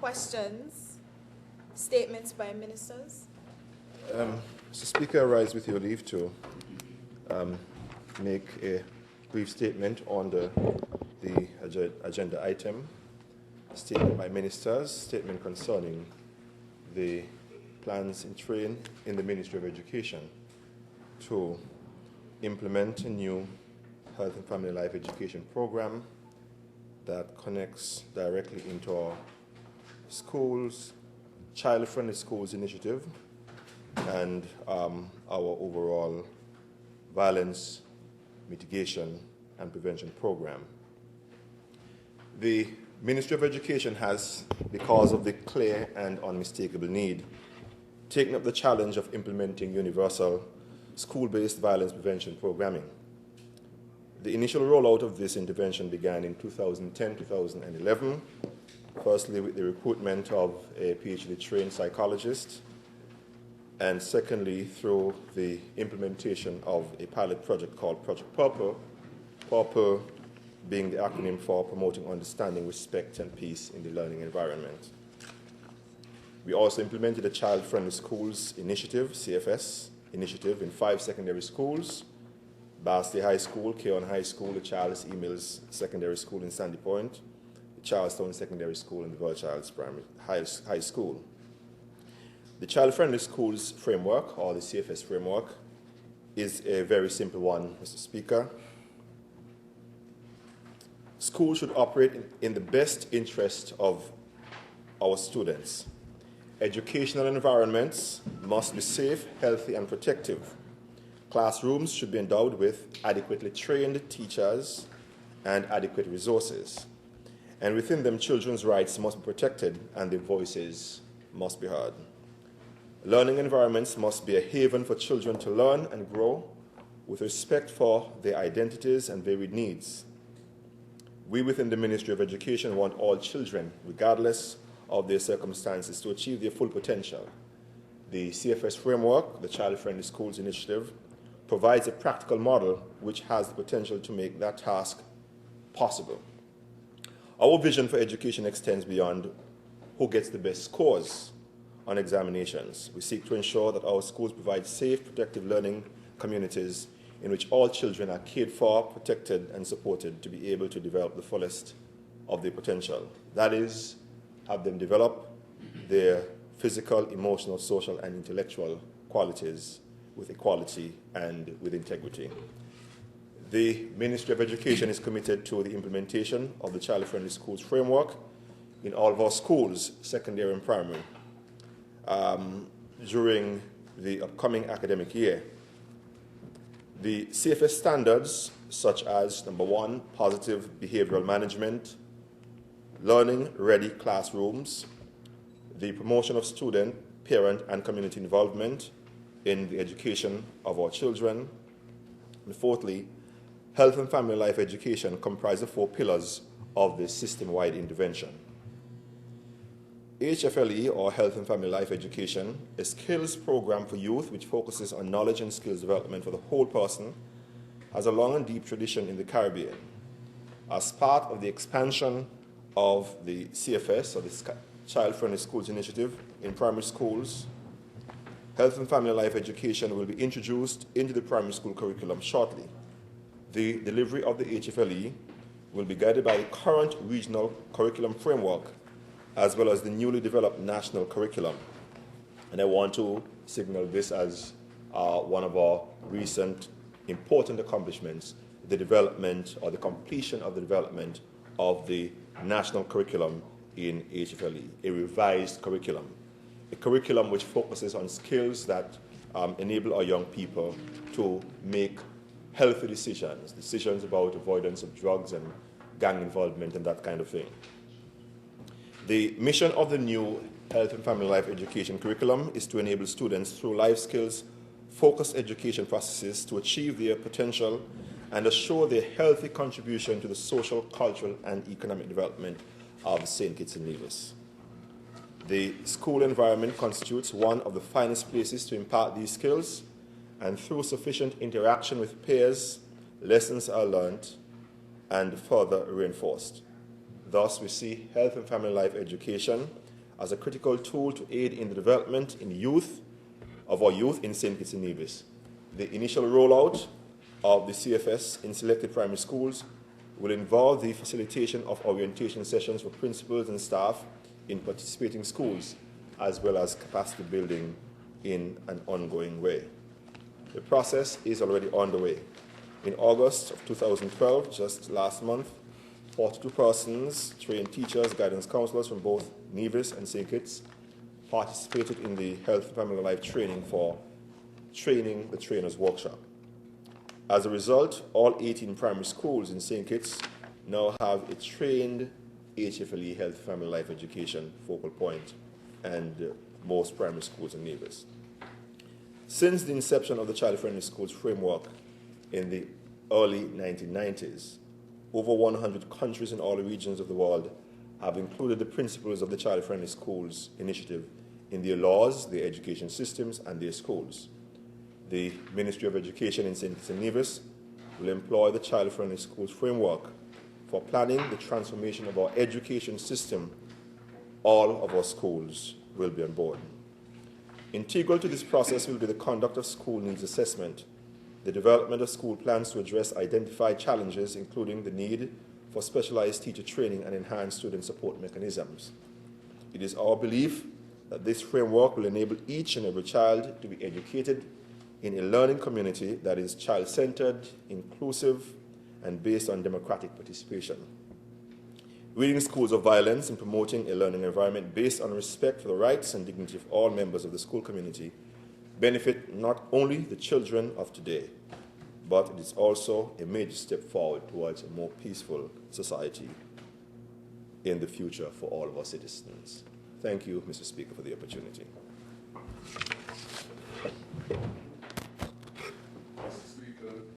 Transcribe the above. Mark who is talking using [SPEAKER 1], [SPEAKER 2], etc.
[SPEAKER 1] questions, statements by ministers?
[SPEAKER 2] Mr. Speaker, I rise with your leave to make a brief statement on the agenda item. Statement by ministers, statement concerning the plans in train in the Ministry of Education to implement a new health and family life education program that connects directly into our schools, child-friendly schools initiative, and our overall violence mitigation and prevention program. The Ministry of Education has, because of the clear and unmistakable need, taken up the challenge of implementing universal school-based violence prevention programming. The initial rollout of this intervention began in 2010-2011, firstly with the recruitment of a PhD-trained psychologist, and secondly through the implementation of a pilot project called Project Purple, Purple being the acronym for Promoting Understanding, Respect, and Peace in the Learning Environment. We also implemented a Child-Friendly Schools Initiative, CFS initiative, in 5 secondary schools: Barnsley High School, Keon High School, the Charles E. Mills Secondary School in Sandy Point, the Charlestown Secondary School, and the World Child's Primary High School. The Child-Friendly Schools Framework, or the CFS framework, is a very simple one, Mr. Speaker. Schools should operate in the best interest of our students. Educational environments must be safe, healthy, and protective. Classrooms should be endowed with adequately trained teachers and adequate resources. And within them, children's rights must be protected and their voices must be heard. Learning environments must be a haven for children to learn and grow with respect for their identities and varied needs. We within the Ministry of Education want all children, regardless of their circumstances, to achieve their full potential. The CFS framework, the Child-Friendly Schools Initiative, provides a practical model which has the potential to make that task possible. Our vision for education extends beyond who gets the best scores on examinations. We seek to ensure that our schools provide safe, protective learning communities in which all children are cared for, protected, and supported to be able to develop the fullest of their potential. That is, have them develop their physical, emotional, social, and intellectual qualities with equality and with integrity. The Ministry of Education is committed to the implementation of the Child-Friendly Schools framework in all of our schools, secondary and primary, during the upcoming academic year. The CFS standards, such as, number 1, positive behavioral management, learning-ready classrooms, the promotion of student, parent, and community involvement in the education of our children, and fourthly, health and family life education comprise the 4 pillars of the system-wide intervention. HFLE, or Health and Family Life Education, a skills program for youth which focuses on knowledge and skills development for the whole person, has a long and deep tradition in the Caribbean. As part of the expansion of the CFS, or the Child-Friendly Schools Initiative, in primary schools, Health and Family Life Education will be introduced into the primary school curriculum shortly. The delivery of the HFLE will be guided by the current regional curriculum framework as well as the newly developed national curriculum. And I want to signal this as one of our recent important accomplishments, the development or the completion of the development of the national curriculum in HFLE, a revised curriculum, a curriculum which focuses on skills that enable our young people to make healthy decisions about avoidance of drugs and gang involvement and that kind of thing. The mission of the new Health and Family Life Education curriculum is to enable students through life skills focused education processes to achieve their potential and assure their healthy contribution to the social, cultural, and economic development of St. Kitts and Nevis. The school environment constitutes one of the finest places to impart these skills, and through sufficient interaction with peers, lessons are learned and further reinforced. Thus, we see health and family life education as a critical tool to aid in the development of our youth in St. Kitts and Nevis. The initial rollout of the CFS in selected primary schools will involve the facilitation of orientation sessions for principals and staff in participating schools, as well as capacity building in an ongoing way. The process is already underway. In August of 2012, just last month, 42 persons, trained teachers, guidance counselors from both Nevis and St. Kitts, participated in the Health and Family Life training for Training the Trainers workshop. As a result, all 18 primary schools in St. Kitts now have a trained HFLE Health and Family Life Education focal point, and most primary schools in Nevis. Since the inception of the Child Friendly Schools framework in the early 1990s, over 100 countries in all regions of the world have included the principles of the Child Friendly Schools initiative in their laws, their education systems, and their schools. The Ministry of Education in St. Kitts and Nevis will employ the Child Friendly Schools framework for planning the transformation of our education system. All of our schools will be on board. Integral to this process will be the conduct of school needs assessment, the development of school plans to address identified challenges, including the need for specialized teacher training and enhanced student support mechanisms. It is our belief that this framework will enable each and every child to be educated in a learning community that is child-centered, inclusive, and based on democratic participation. Ridding schools of violence and promoting a learning environment based on respect for the rights and dignity of all members of the school community benefit not only the children of today, but it is also a major step forward towards a more peaceful society in the future for all of our citizens. Thank you, Mr. Speaker, for the opportunity.